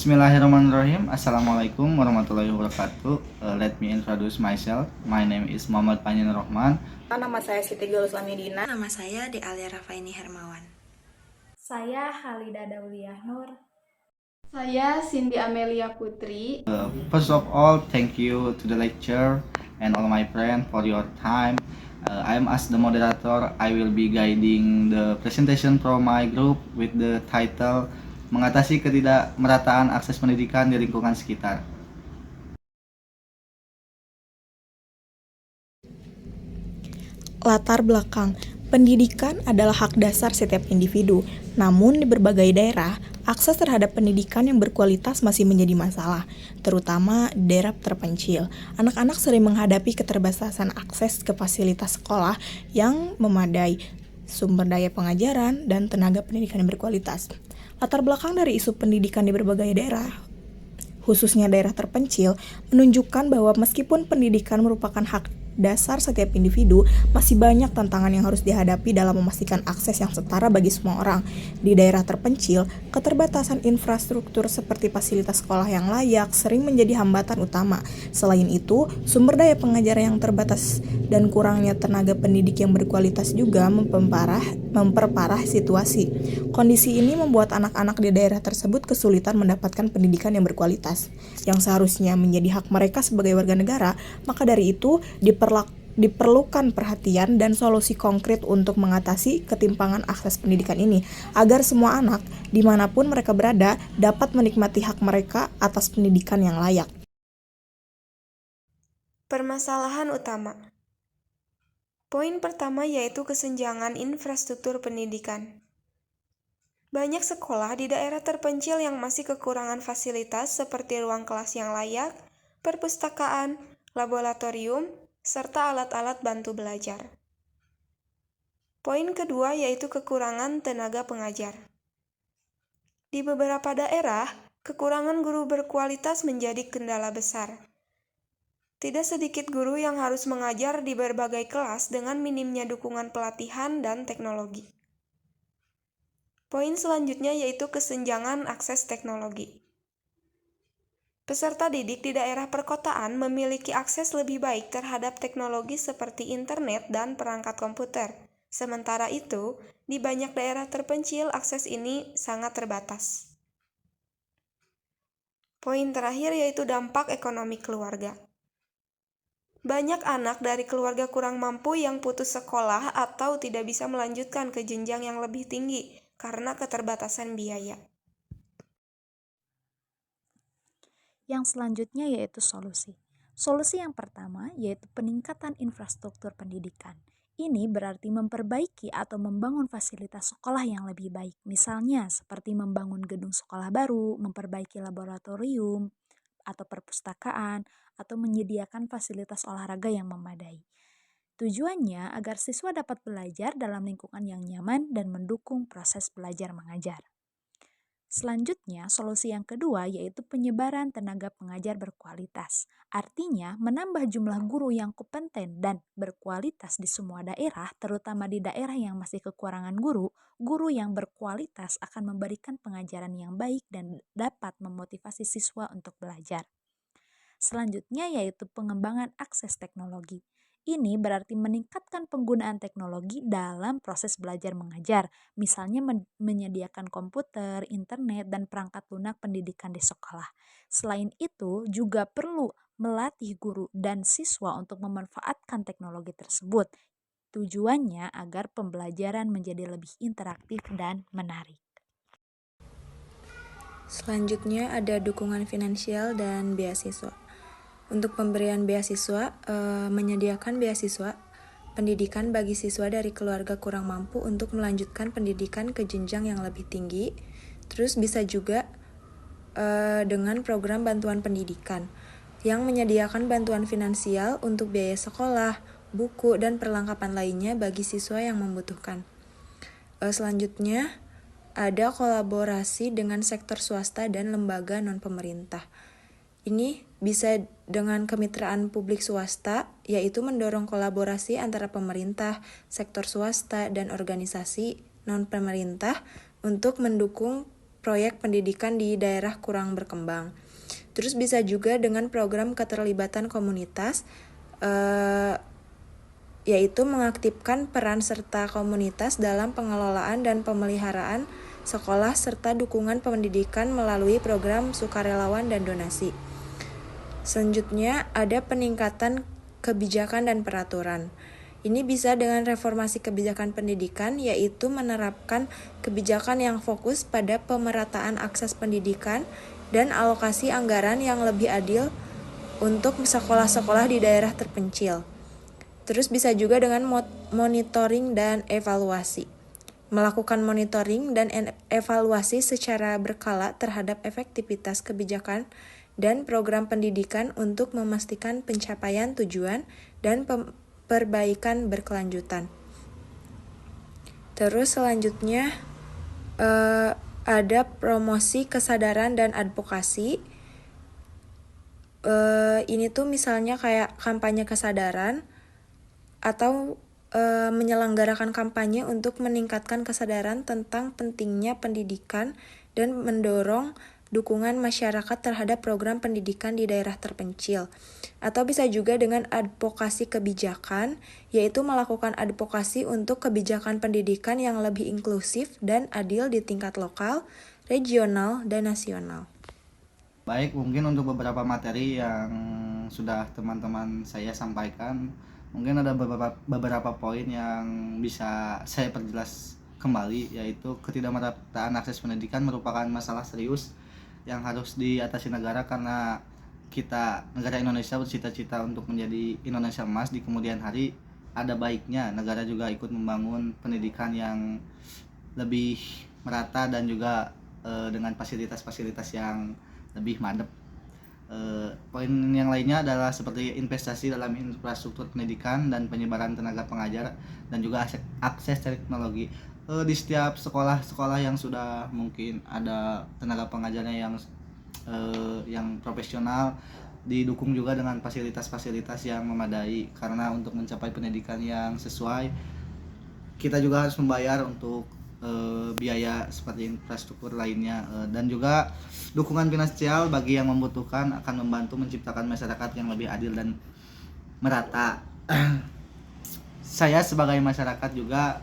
Bismillahirrahmanirrahim. Assalamualaikum warahmatullahi wabarakatuh. Let me introduce myself. My name is Muhammad Panjen Rohman. Nama saya Siti Galus Amidina. Nama saya Dealia Rafaini Hermawan. Saya Khalida Dauliah Nur. Saya Cindy Amelia Putri. First of all, thank you to the lecturer and all my friends for your time. I am as the moderator. I will be guiding the presentation from my group with the title Mengatasi Ketidakmerataan Akses Pendidikan di Lingkungan Sekitar. Latar belakang. Pendidikan adalah hak dasar setiap individu. Namun di berbagai daerah, akses terhadap pendidikan yang berkualitas masih menjadi masalah, terutama di daerah terpencil. Anak-anak sering menghadapi keterbatasan akses ke fasilitas sekolah yang memadai, sumber daya pengajaran, dan tenaga pendidikan yang berkualitas. Latar belakang dari isu pendidikan di berbagai daerah, khususnya daerah terpencil, menunjukkan bahwa meskipun pendidikan merupakan hak dasar setiap individu, masih banyak tantangan yang harus dihadapi dalam memastikan akses yang setara bagi semua orang. Di daerah terpencil, keterbatasan infrastruktur seperti fasilitas sekolah yang layak sering menjadi hambatan utama. Selain itu, sumber daya pengajar yang terbatas dan kurangnya tenaga pendidik yang berkualitas juga memperparah situasi. Kondisi ini membuat anak-anak di daerah tersebut kesulitan mendapatkan pendidikan yang berkualitas, yang seharusnya menjadi hak mereka sebagai warga negara. Maka dari itu, diperlukan perhatian dan solusi konkret untuk mengatasi ketimpangan akses pendidikan ini, agar semua anak, dimanapun mereka berada, dapat menikmati hak mereka atas pendidikan yang layak. Permasalahan utama. Poin pertama yaitu kesenjangan infrastruktur pendidikan. Banyak sekolah di daerah terpencil yang masih kekurangan fasilitas seperti ruang kelas yang layak, perpustakaan, laboratorium, serta alat-alat bantu belajar. Poin kedua yaitu kekurangan tenaga pengajar. Di beberapa daerah, kekurangan guru berkualitas menjadi kendala besar. Tidak sedikit guru yang harus mengajar di berbagai kelas dengan minimnya dukungan pelatihan dan teknologi. Poin selanjutnya yaitu kesenjangan akses teknologi. Peserta didik di daerah perkotaan memiliki akses lebih baik terhadap teknologi seperti internet dan perangkat komputer. Sementara itu, di banyak daerah terpencil akses ini sangat terbatas. Poin terakhir yaitu dampak ekonomi keluarga. Banyak anak dari keluarga kurang mampu yang putus sekolah atau tidak bisa melanjutkan ke jenjang yang lebih tinggi karena keterbatasan biaya. Yang selanjutnya yaitu solusi. Solusi yang pertama yaitu peningkatan infrastruktur pendidikan. Ini berarti memperbaiki atau membangun fasilitas sekolah yang lebih baik. Misalnya seperti membangun gedung sekolah baru, memperbaiki laboratorium atau perpustakaan, atau menyediakan fasilitas olahraga yang memadai. Tujuannya agar siswa dapat belajar dalam lingkungan yang nyaman dan mendukung proses belajar mengajar. Selanjutnya, solusi yang kedua yaitu penyebaran tenaga pengajar berkualitas. Artinya, menambah jumlah guru yang kompeten dan berkualitas di semua daerah, terutama di daerah yang masih kekurangan guru yang berkualitas akan memberikan pengajaran yang baik dan dapat memotivasi siswa untuk belajar. Selanjutnya yaitu pengembangan akses teknologi. Ini berarti meningkatkan penggunaan teknologi dalam proses belajar mengajar, misalnya menyediakan komputer, internet, dan perangkat lunak pendidikan di sekolah. Selain itu, juga perlu melatih guru dan siswa untuk memanfaatkan teknologi tersebut. Tujuannya agar pembelajaran menjadi lebih interaktif dan menarik. Selanjutnya ada dukungan finansial dan beasiswa. Untuk pemberian beasiswa, menyediakan beasiswa pendidikan bagi siswa dari keluarga kurang mampu untuk melanjutkan pendidikan ke jenjang yang lebih tinggi. Terus bisa juga dengan program bantuan pendidikan yang menyediakan bantuan finansial untuk biaya sekolah, buku, dan perlengkapan lainnya bagi siswa yang membutuhkan. Selanjutnya ada kolaborasi dengan sektor swasta dan lembaga non-pemerintah. Ini bisa dengan kemitraan publik swasta, yaitu mendorong kolaborasi antara pemerintah, sektor swasta, dan organisasi non-pemerintah untuk mendukung proyek pendidikan di daerah kurang berkembang. Terus bisa juga dengan program keterlibatan komunitas, yaitu mengaktifkan peran serta komunitas dalam pengelolaan dan pemeliharaan sekolah serta dukungan pendidikan melalui program sukarelawan dan donasi. Selanjutnya ada peningkatan kebijakan dan peraturan. Ini bisa dengan reformasi kebijakan pendidikan, yaitu menerapkan kebijakan yang fokus pada pemerataan akses pendidikan dan alokasi anggaran yang lebih adil untuk sekolah-sekolah di daerah terpencil. Terus bisa juga dengan monitoring dan evaluasi. Melakukan monitoring dan evaluasi secara berkala terhadap efektivitas kebijakan dan program pendidikan untuk memastikan pencapaian tujuan dan perbaikan berkelanjutan. Terus selanjutnya ada promosi kesadaran dan advokasi. Ini tuh misalnya kayak kampanye kesadaran atau menyelenggarakan kampanye untuk meningkatkan kesadaran tentang pentingnya pendidikan dan mendorong dukungan masyarakat terhadap program pendidikan di daerah terpencil. Atau bisa juga dengan advokasi kebijakan, yaitu melakukan advokasi untuk kebijakan pendidikan yang lebih inklusif dan adil di tingkat lokal, regional, dan nasional. Baik, mungkin untuk beberapa materi yang sudah teman-teman saya sampaikan, mungkin ada beberapa poin yang bisa saya perjelas kembali, yaitu ketidakmerataan akses pendidikan merupakan masalah serius yang harus diatasi negara, karena negara Indonesia bercita-cita untuk menjadi Indonesia emas di kemudian hari. Ada baiknya negara juga ikut membangun pendidikan yang lebih merata dan juga dengan fasilitas-fasilitas yang lebih madep. Poin yang lainnya adalah seperti investasi dalam infrastruktur pendidikan dan penyebaran tenaga pengajar dan juga akses teknologi. Di setiap sekolah-sekolah yang sudah mungkin ada tenaga pengajarnya yang profesional, didukung juga dengan fasilitas-fasilitas yang memadai, karena untuk mencapai pendidikan yang sesuai kita juga harus membayar untuk biaya seperti infrastruktur lainnya, dan juga dukungan finansial bagi yang membutuhkan akan membantu menciptakan masyarakat yang lebih adil dan merata. Saya sebagai masyarakat juga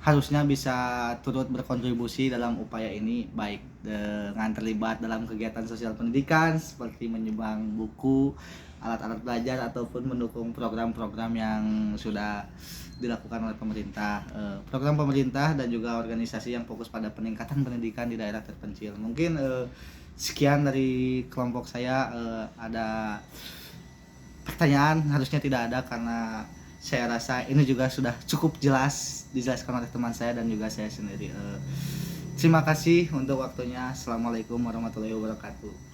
harusnya bisa turut berkontribusi dalam upaya ini, baik dengan terlibat dalam kegiatan sosial pendidikan seperti menyumbang buku, alat-alat belajar, ataupun mendukung program-program yang sudah dilakukan oleh pemerintah, program pemerintah dan juga organisasi yang fokus pada peningkatan pendidikan di daerah terpencil. Mungkin sekian dari kelompok saya. Ada pertanyaan? Harusnya tidak ada, karena saya rasa ini juga sudah cukup jelas dijelaskan oleh teman saya dan juga saya sendiri. Terima kasih untuk waktunya. Assalamualaikum warahmatullahi wabarakatuh.